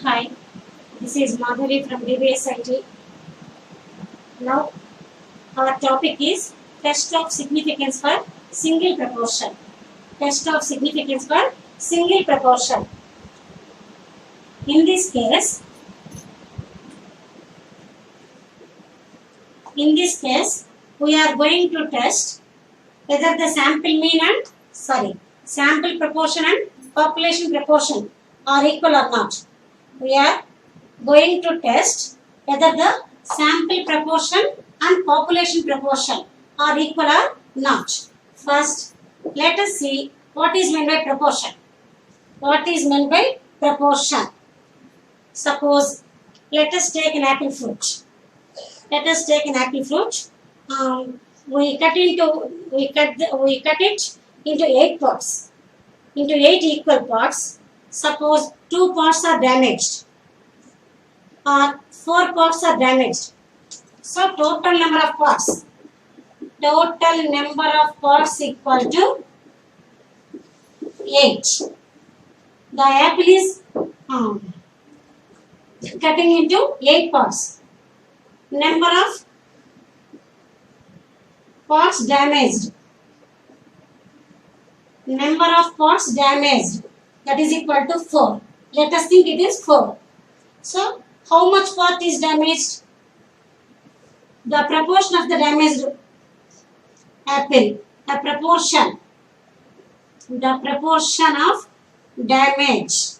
Hi, this is Madhuri from DBSIT. Now, our topic is test of significance for single proportion. Test of significance for single proportion. In this case, we are going to test whether the sample proportion and population proportion are equal or not. We are going to test whether the sample proportion and population proportion are equal or not. First, let us see what is meant by proportion. What is meant by proportion? Suppose, let us take an apple fruit. Let us take an apple fruit. We cut it into 8 parts, into 8 equal parts. Suppose 2 parts are damaged or 4 parts are damaged. So total number of parts equal to 8. The apple is cutting into 8 parts. Number of parts damaged. Number of parts damaged, that is equal to 4. Let us think it is 4. So, how much part is damaged? The proportion of the damaged apple. The proportion of damage.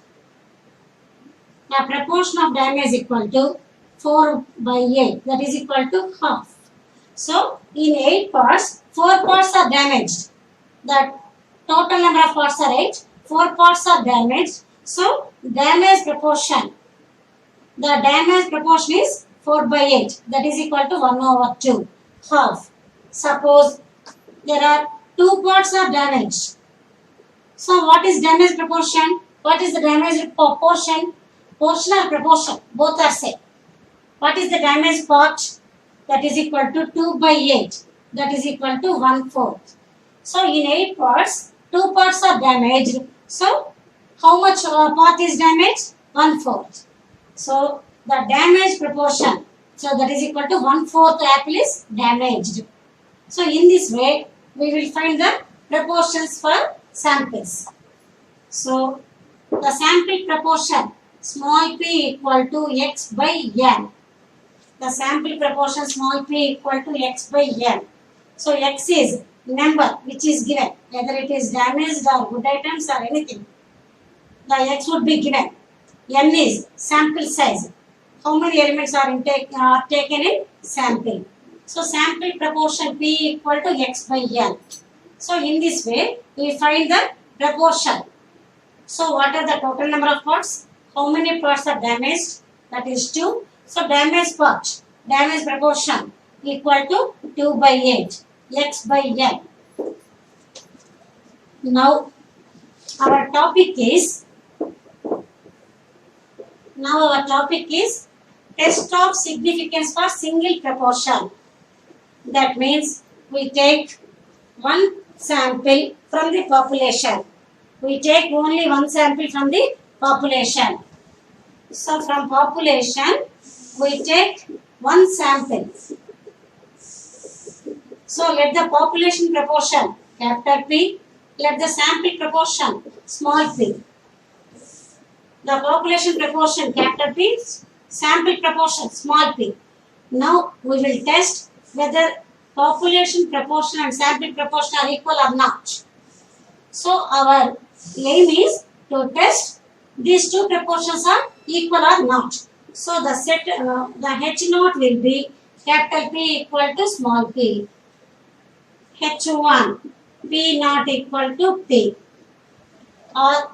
The proportion of damage equal to 4 by 8. That is equal to half. So, in 8 parts, 4 parts are damaged. The total number of parts are 8. 4 parts are damaged. So, damage proportion. The damage proportion is 4 by 8. That is equal to 1 over 2. Half. Suppose there are 2 parts are damaged. So, what is damage proportion? What is the damage proportion? Portion or proportion? Both are same. What is the damaged part? That is equal to 2 by 8. That is equal to 1/4. So, in 8 parts, 2 parts are damaged. So, how much part is damaged? 1/4. So, the damage proportion. So, that is equal to 1/4 apple is damaged. So, in this way, we will find the proportions for samples. So, the sample proportion small p equal to x by n. The sample proportion small p equal to x by n. So, x is number which is given, whether it is damaged or good items or anything. The x would be given. N is sample size. How many elements are taken in sample? So, sample proportion p equal to x by n. So, in this way, we find the proportion. So, what are the total number of parts? How many parts are damaged? That is 2. So, damage proportion equal to 2 by 8. X by n. Now, our topic is test of significance for single proportion. That means we take one sample from the population. We take only one sample from the population. So, from population, we take one sample. So, let the population proportion capital P, let the sample proportion small p. The population proportion capital P, sample proportion small p. Now, we will test whether population proportion and sample proportion are equal or not. So, our aim is to test these two proportions are equal or not. So, the H naught will be capital P equal to small p. H1 P naught equal to P. Or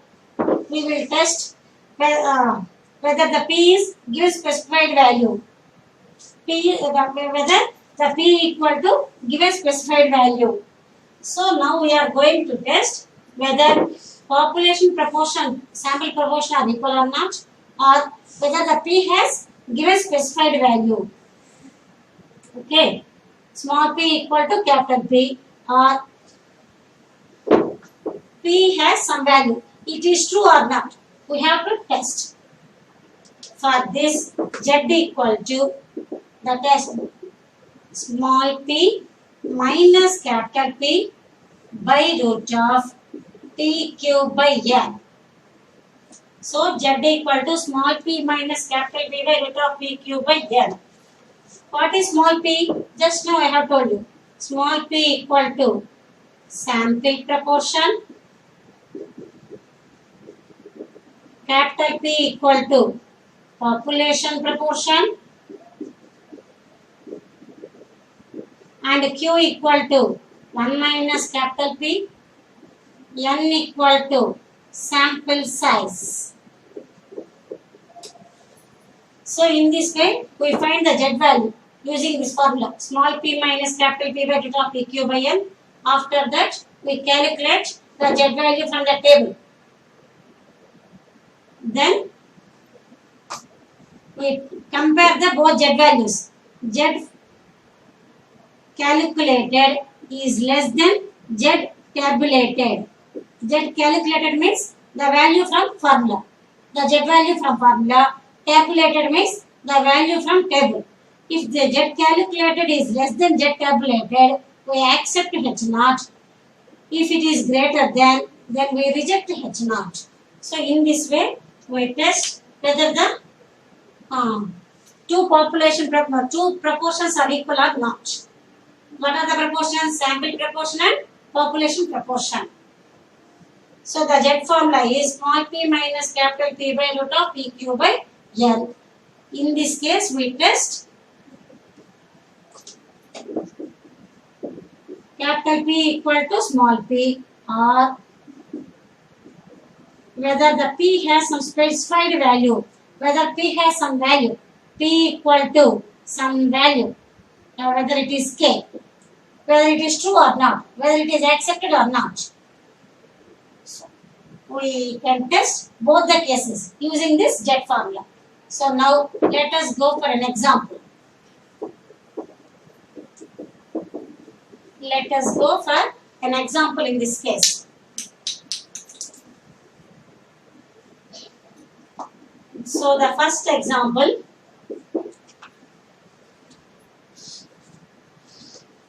we will test whether the P is gives specified value. Whether the P equal to given specified value. So now we are going to test whether population proportion, sample proportion are equal or not, or whether the P has given specified value. Okay. Small p equal to capital P, or P P has some value. It is true or not. We have to test. For this, Z equal to the test small p minus capital P by root of T cube by N. So Z equal to small p minus capital P by root of P cube by N. What is small p? Just now I have told you. Small p equal to sample proportion, capital P equal to population proportion, and Q equal to 1 minus capital P, N equal to sample size. So in this way, we find the Z value using this formula. Small p minus capital P by root of P Q by N. After that, we calculate the Z value from the table. Then, we compare the both Z values. Z calculated is less than Z tabulated. Z calculated means the value from formula. The Z value from formula. Tabulated means the value from table. If the Z calculated is less than Z tabulated, we accept H0. If it is greater than, then we reject H0. So in this way, we test whether the two proportions are equal or not. What are the proportions? Sample proportion and population proportion. So the Z formula is small p minus capital P by root of P Q by N. In this case, we test capital P equal to small p, or whether the P has some specified value, whether P has some value, P equal to some value, or whether it is K, whether it is true or not, whether it is accepted or not. So, we can test both the cases using this Z formula. So now let us go for an example. Let us go for an example in this case. So the first example,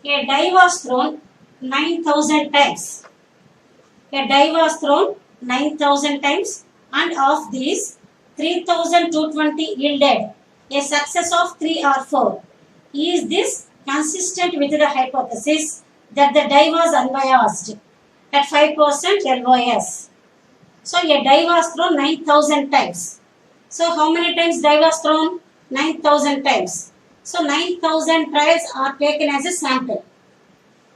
a die was thrown 9,000 times. A die was thrown 9,000 times, and of these 3,220 yielded a success of 3 or 4. Is this consistent with the hypothesis that the die was unbiased at 5% LOS? So a die was thrown 9,000 times. So how many times die was thrown? 9,000 times. So 9,000 trials are taken as a sample.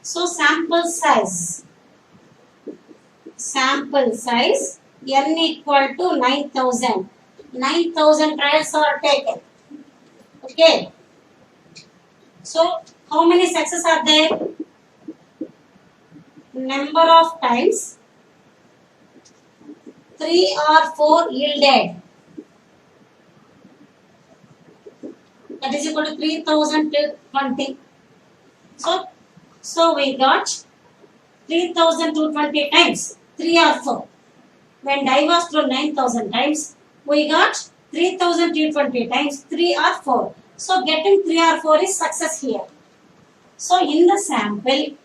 So sample size N equal to 9,000. 9,000 trials are taken. Okay. So how many successes are there? Number of times 3 or 4 yielded. That is equal to 3,220. So we got 3,220 times 3 or 4. When die was thrown 9,000 times, we got 3,220 times 3 or 4. So getting 3 or 4 is success here. So in the sample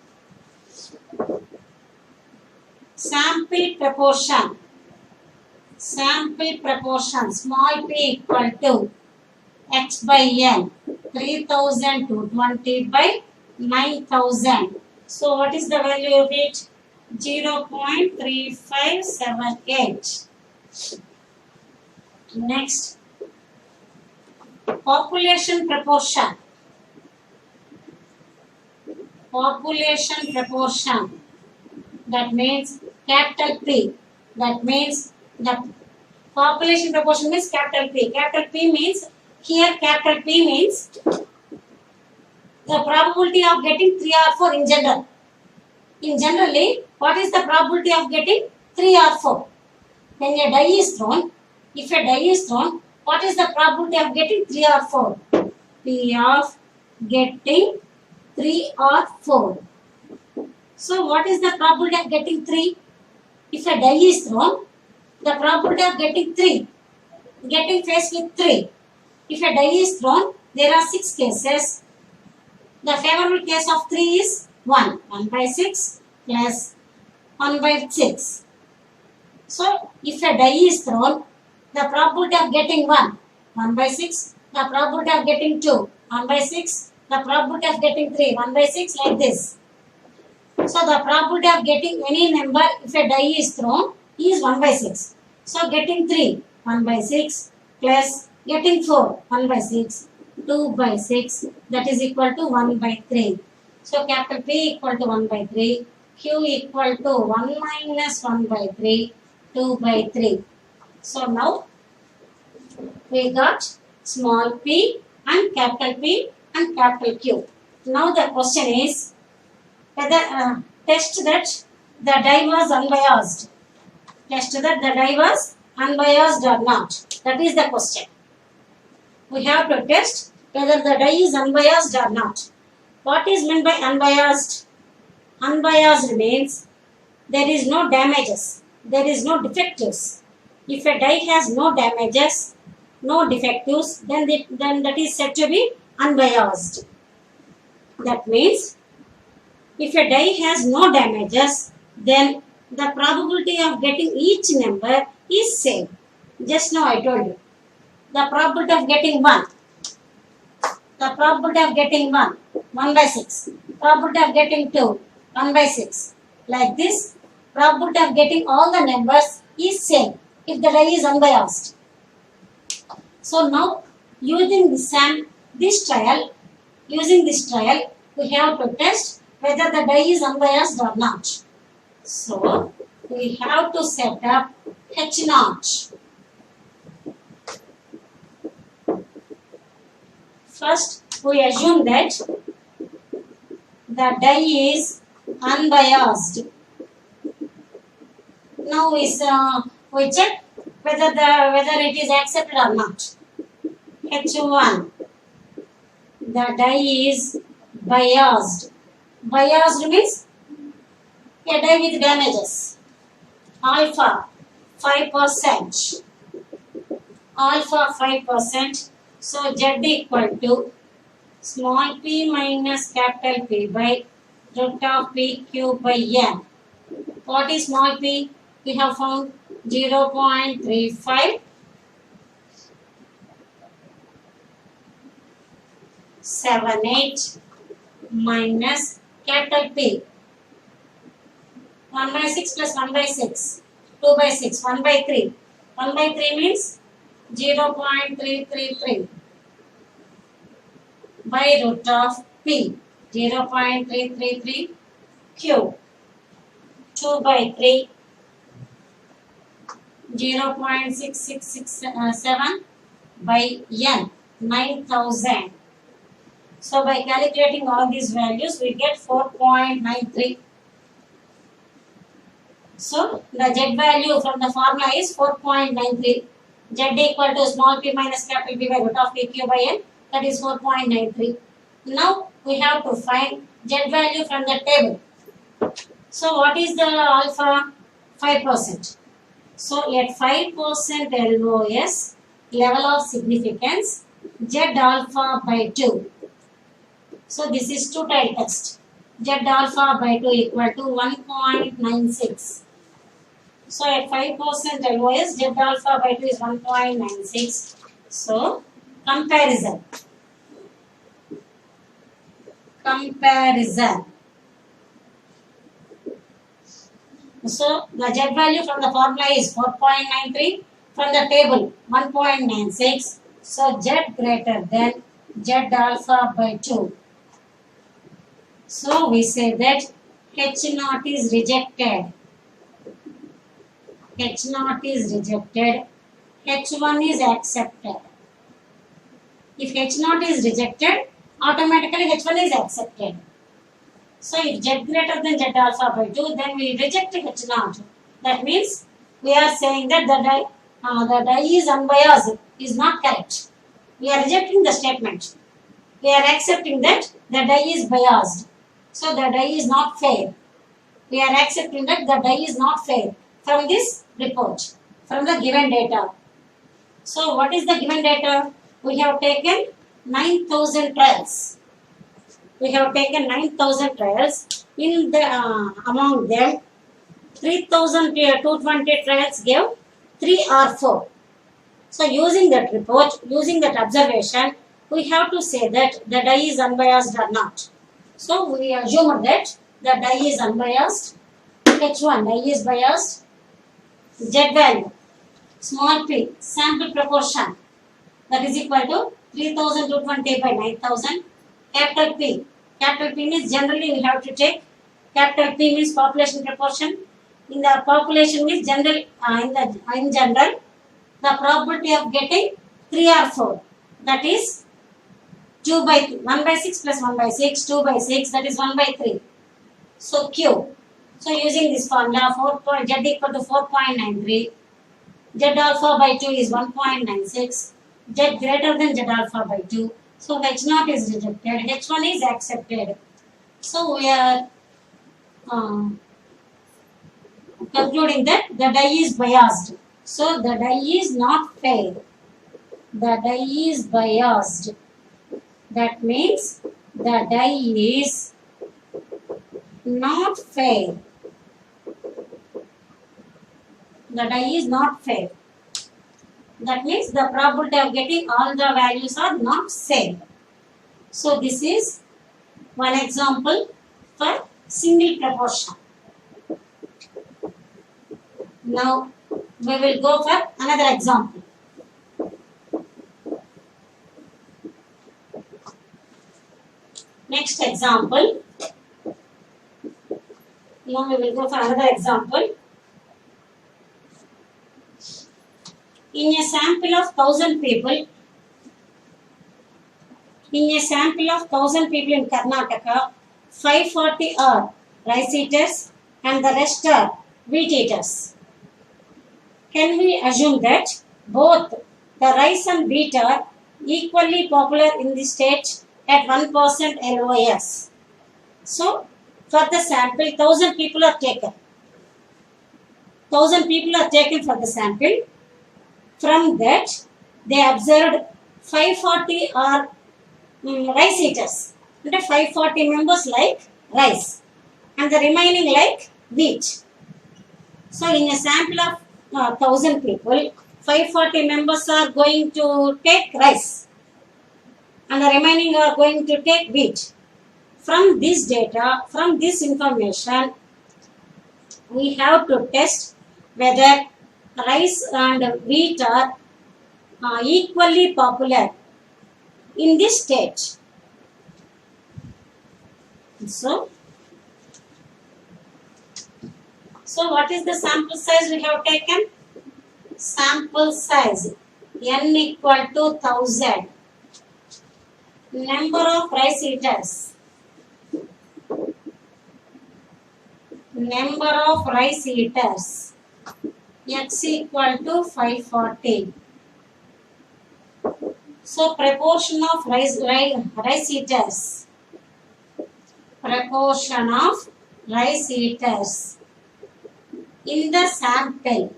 proportion small p equal to X by N, 3,220 by 9,000. So what is the value of it? 0.3578. Next, population proportion. That means capital P. That means the population proportion means capital P. Capital P means, here capital P means the probability of getting 3 or 4 in general. In generally, what is the probability of getting 3 or 4? When a die is thrown, if a die is thrown, what is the probability of getting 3 or 4? P of getting 3 or 4. So what is the probability of getting 3? If a die is thrown, the probability of getting faced with 3. If a die is thrown, there are 6 cases. The favorable case of 3 is 1. 1 by 6 plus 1 by 6. So, if a die is thrown, the probability of getting 1, 1 by 6. The probability of getting 2, 1 by 6. The probability of getting 3, 1 by 6, like this. So, the probability of getting any number if a die is thrown is 1 by 6. So, getting 3, 1 by 6 plus getting 4, 1 by 6, 2 by 6, that is equal to 1 by 3. So, capital P equal to 1 by 3, Q equal to 1 minus 1 by 3, 2 by 3. So, now we got small p and capital Q. Now, the question is whether test that the die was unbiased. Test that the die was unbiased or not. That is the question. We have to test whether the die is unbiased or not. What is meant by unbiased? Unbiased means there is no damages, there is no defectives. If a die has no damages, no defectives, then that is said to be unbiased. That means if a die has no damages, then the probability of getting each number is same. Just now I told you. The probability of getting 1. The probability of getting 1, 1 by 6. Probability of getting 2, 1 by 6. Like this, probability of getting all the numbers is same if the die is unbiased. So now, using this trial, we have to test whether the die is unbiased or not. So, we have to set up H0. First, we assume that the die is unbiased. Now, we check whether it is accepted or not. H1, the die is biased. Biased means a die with damages. Alpha 5%. Alpha 5%. So Z equal to small p minus capital P by root of PQ by N. What is small p? We have found 0.35 78 minus capital P. 1 by 6 plus 1 by 6, 2 by 6, 1 by 3. 1 by 3 means 0.333 by root of P. 0.333 Q. 2 by 3. 0.6667 by N. 9000. So by calculating all these values, we get 4.93. So the Z value from the formula is 4.93. Z equal to small p minus capital P by root of PQ by N, that is 4.93. Now we have to find Z value from the table. So what is the alpha? 5%. So at 5% LOS, level of significance, Z alpha by 2. So this is two-tailed test. Z alpha by 2 equal to 1.96. So at 5% LOS, Z alpha by 2 is 1.96. So comparison. So the Z value from the formula is 4.93. From the table 1.96. So Z greater than Z alpha by 2. So we say that H0 is rejected. H0 is rejected. H1 is accepted. If H0 is rejected, automatically H1 is accepted. So if Z greater than Z alpha by 2, then we reject H0. That means we are saying that the die is unbiased, is not correct. We are rejecting the statement. We are accepting that the die is biased. So the die is not fair. We are accepting that the die is not fair. from this report, from the given data. So what is the given data? We have taken 9,000 trials. We have taken 9,000 trials. In the among them, 3,220 trials gave 3 or 4. So using that report, using that observation, we have to say that the dye is unbiased or not. So we assume that the dye is unbiased. H1 dye is biased. Z value, small p, sample proportion, that is equal to 3,220 by 9,000. Capital P. Capital P means generally we have to take capital P means population proportion. In the population means general in general the probability of getting 3 or 4, that is 2 by 1 by 6 plus 1 by 6, 2 by 6, that is 1 by 3. So Q. So using this formula, Z equal to 4.93, Z alpha by 2 is 1.96, Z greater than Z alpha by 2. So H0 is rejected, H1 is accepted. So we are concluding that the dye is biased. So the dye is not fair. The dye is biased. That means the dye is not fair. The dye is not fair. That means the probability of getting all the values are not same. So this is one example for single proportion. Now we will go for another example. Next example. Now we will go for another example. In a sample of 1,000 people, in Karnataka, 540 are rice eaters and the rest are wheat eaters. Can we assume that both the rice and wheat are equally popular in the state at 1% LOS? So, for the sample, 1,000 people are taken. 1,000 people are taken for the sample. From that, they observed 540 are rice eaters. And 540 members like rice and the remaining like wheat. So, in a sample of 1,000 people, 540 members are going to take rice and the remaining are going to take wheat. From this data, from this information, we have to test whether rice and wheat are equally popular in this state. So what is the sample size we have taken? Sample size n equal to 1,000. Number of rice eaters. Number of rice eaters. X equal to 540. So proportion of rice eaters. Proportion of rice eaters in the sample,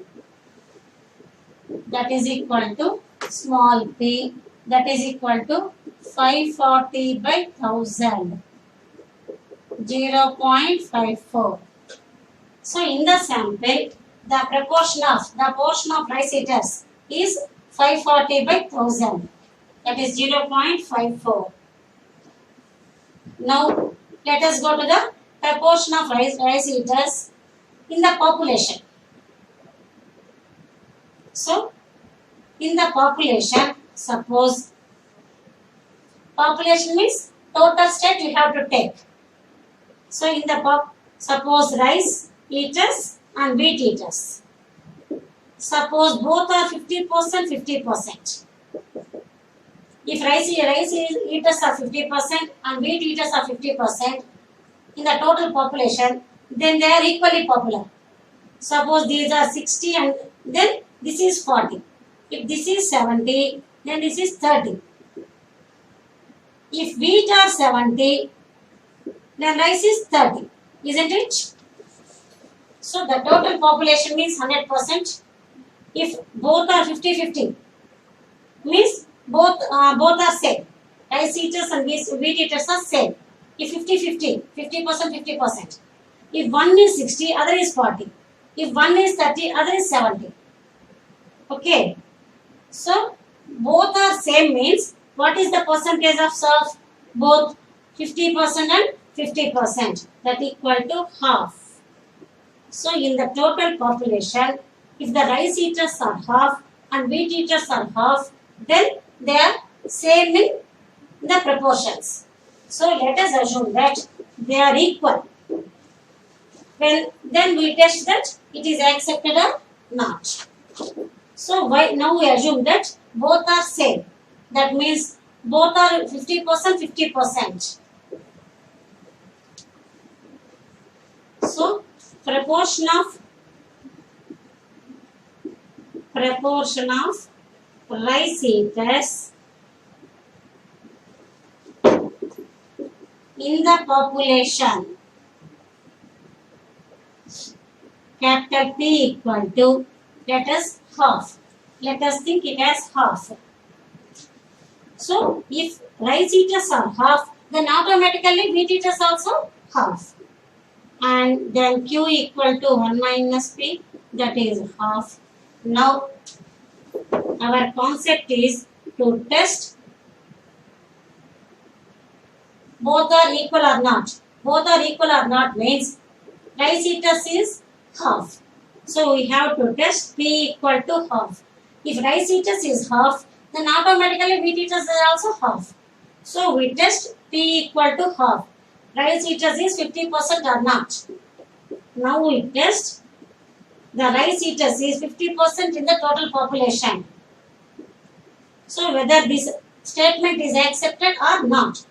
that is equal to small p, that is equal to 540 by 1,000, 0.54. So in the sample, the portion of rice eaters is 540 by 1,000, that is 0.54. Now let us go to the proportion of rice eaters in the population. So in the population, suppose population means total state you have to take. So in the suppose rice eaters and wheat eaters. Suppose both are 50%, 50%. If rice eaters are 50% and wheat eaters are 50% in the total population, then they are equally popular. Suppose these are 60 and then this is 40. If this is 70, then this is 30. If wheat are 70, then rice is 30. Isn't it? So the total population means 100%. If both are 50-50, means both are same. Rice eaters and wheat eaters are same. If 50-50, 50%, 50%. If one is 60, other is 40. If one is 30, other is 70. Okay. So both are same means what is the percentage of serve? Both 50% and 50%. That equal to half. So in the total population, if the rice eaters are half and wheat eaters are half, then they are same in the proportions. So let us assume that they are equal. Then we test that it is accepted or not. So now we assume that both are same. That means both are 50%, 50%. So proportion of rice eaters in the population, capital P equal to, let us half. Let us think it as half. So if rice eaters are half, then automatically wheat eaters also half. And then Q equal to 1 minus P, that is half. Now our concept is to test both are equal or not. Both are equal or not means rice eaters is half. So we have to test P equal to half. If rice eaters is half, then automatically wheat eaters is also half. So we test P equal to half. Rice eaters is 50% or not. Now we test the rice eaters is 50% in the total population. So whether this statement is accepted or not.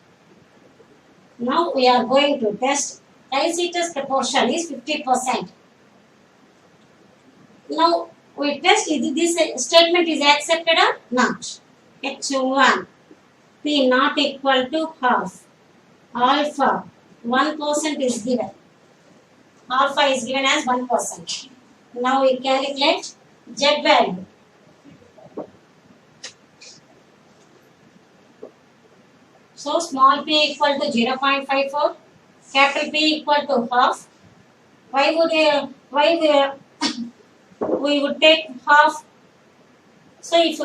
Now we are going to test rice eaters proportion is 50%. Now we test if this statement is accepted or not. H1 P not equal to half. Alpha 1% is given. Alpha is given as 1%. Now we calculate Z value. So small p equal to 0.54, capital P equal to half. Why we would take half? So if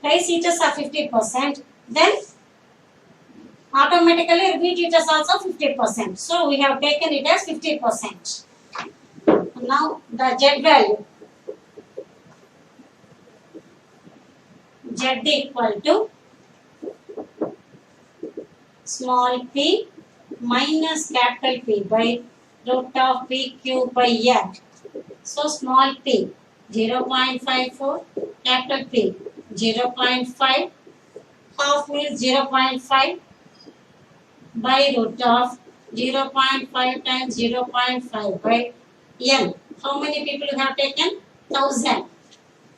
rice eaters are 50%, then automatically wheat eaters also 50%. So we have taken it as 50%. Now the Z value. Z equal to small p minus capital P by root of P cube by N. So small p 0.54, capital P 0.5, half means 0.5 by root of 0.5 times 0.5 by N. How many people have taken? 1000.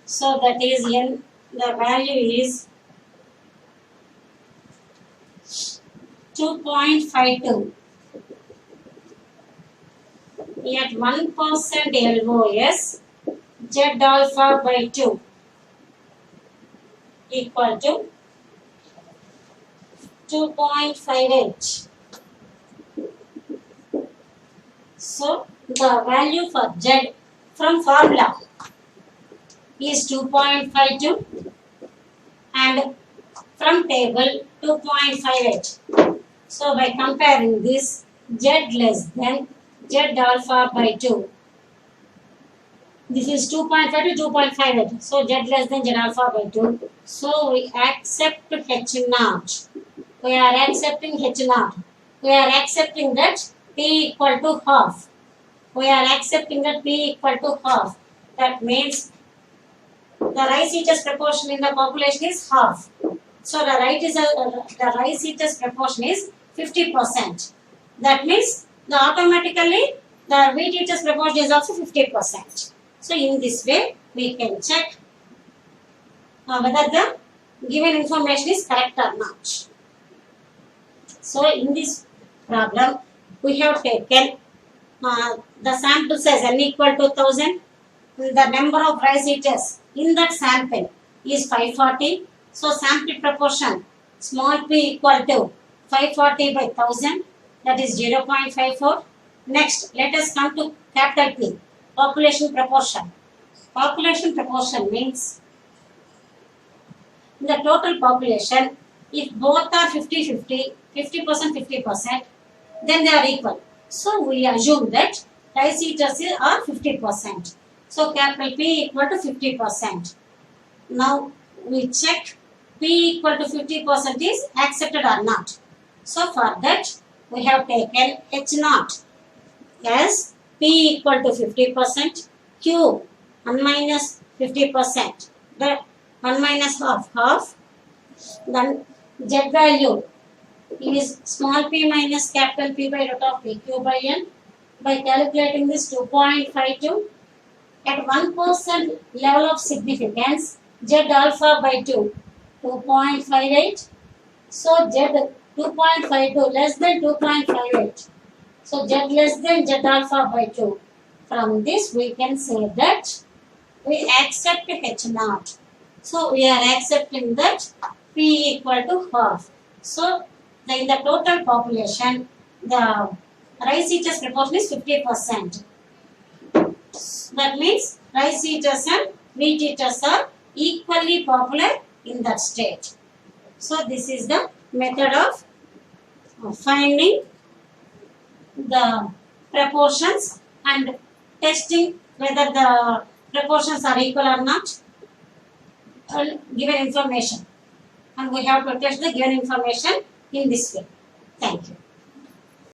So that is N. The value is 2.52. At 1% LOS, Z alpha by 2 equal to 2.58. So the value for Z from formula is 2.52 and from table 2.58. So by comparing this, Z less than Z alpha by 2. This is 2.5 to 2.58. So Z less than Z alpha by 2. So we accept H naught. We are accepting H naught. We are accepting that P equal to half. We are accepting that P equal to half. That means the rice eaters proportion in the population is half. So the rice eaters proportion is 50%. That means automatically the wheat eaters proportion is also 50%. So in this way we can check whether the given information is correct or not. So in this problem we have taken the sample size n equal to 1000, the number of rice eaters in that sample is 540. So sample proportion small p equal to 540 by 1000, that is 0.54. Next, let us come to capital P, population proportion. Population proportion means in the total population, if both are 50-50, 50%, 50%, then they are equal. So we assume that rice eaters are 50%. So capital P equal to 50%. Now we check P equal to 50% is accepted or not. So for that we have taken H0 as P equal to 50%, Q 1 minus 50%, the 1 minus half, then Z value is small p minus capital P by root of PQ by N. By calculating this 2.52, at 1% level of significance, Z alpha by 2, 2.58. So Z 2.52 less than 2.58. So Z less than Z alpha by 2. From this we can say that we accept H0. So we are accepting that P equal to half. So in the total population, the rice eaters proportion is 50%. That means rice eaters and wheat eaters are equally popular in that state. So this is the method of finding the proportions and testing whether the proportions are equal or not. Given information, and we have to test the given information in this way. Thank you.